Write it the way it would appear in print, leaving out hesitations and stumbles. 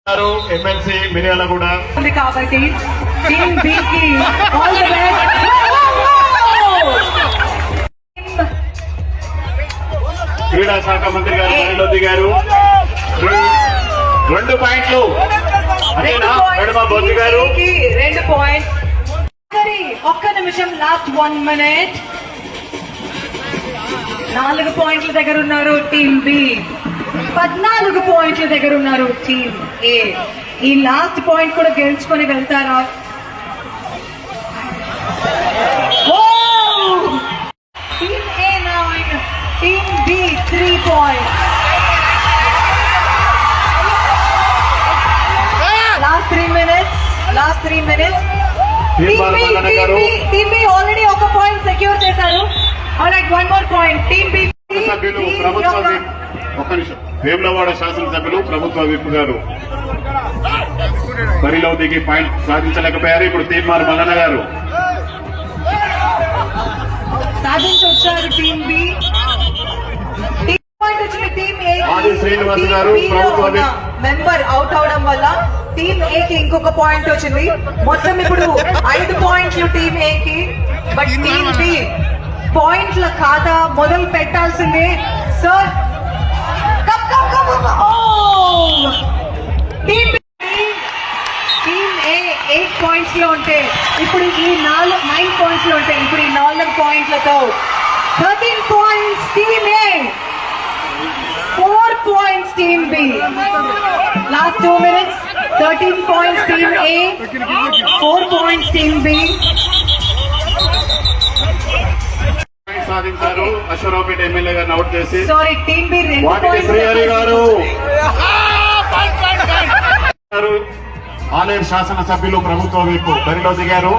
MLC Miryalaguda కాబట్టి team B కి all the best. క్రీడా శాఖ మంత్రి గారు బరిలో దిగారు. 2 పాయింట్లు బొద్దు గారు 2 పాయింట్స్. ఒక్క నిమిషం, లాస్ట్ 1 మినిట్. 4 పాయింట్ల దగ్గర ఉన్నారు టీమ్ బి, 14 పాయింట్ల దగ్గర ఉన్నారు టీమ్ ఏ. ఈ లాస్ట్ పాయింట్ కూడా గెలుచుకొని వెళ్తారా? Team A 9, team B 3 points. Last 3 minutes. Team B already 1 point secure చేశారు. Alright, 1 more point. Team B సభ్యులు ప్రభుత్వ ఒక్క నిమిషం. వేములవాడ శాసనసభ్యులు ప్రభుత్వ విప్ గారు బరిలో దిగి పాయింట్ సాధించలేకపోయారు. ఇప్పుడు Teenmar Mallanna garu సాధించొచ్చారు. Team B point వచ్చిన టీమ్ ఏ ఆది శ్రీనివాస్ గారు ప్రభుత్వ విప్ మెంబర్ అవుట్ అవడం వల్ల టీమ్ ఏ కి ఇంకొక పాయింట్ వచ్చింది. మొత్తం ఇప్పుడు 5 పాయింట్లు టీమ్ ఏ కి. బట్ టీమ్ బి పాయింట్ల ఖాతా మొదలు పెట్టాల్సిందే. సార్ టీమ్ ఏ 8 పాయింట్స్ లో ఉంటే ఇప్పుడు ఈ 9 పాయింట్స్ లో ఉంటే ఇప్పుడు ఈ 4 పాయింట్లతో 13 points team A, 4 points team B. Last 2 minutes. 13 points team A, 4 points team B. సాధించారు. అశ్వరావుపేట ఎమ్మెల్యే గారిని అవుట్ చేసి సారీ, టీమ్ బి 2 వాటికి శ్రీహరి గారు ఆలేరు శాసనసభ్యులు ప్రభుత్వ వైపు బరిలో దిగారు.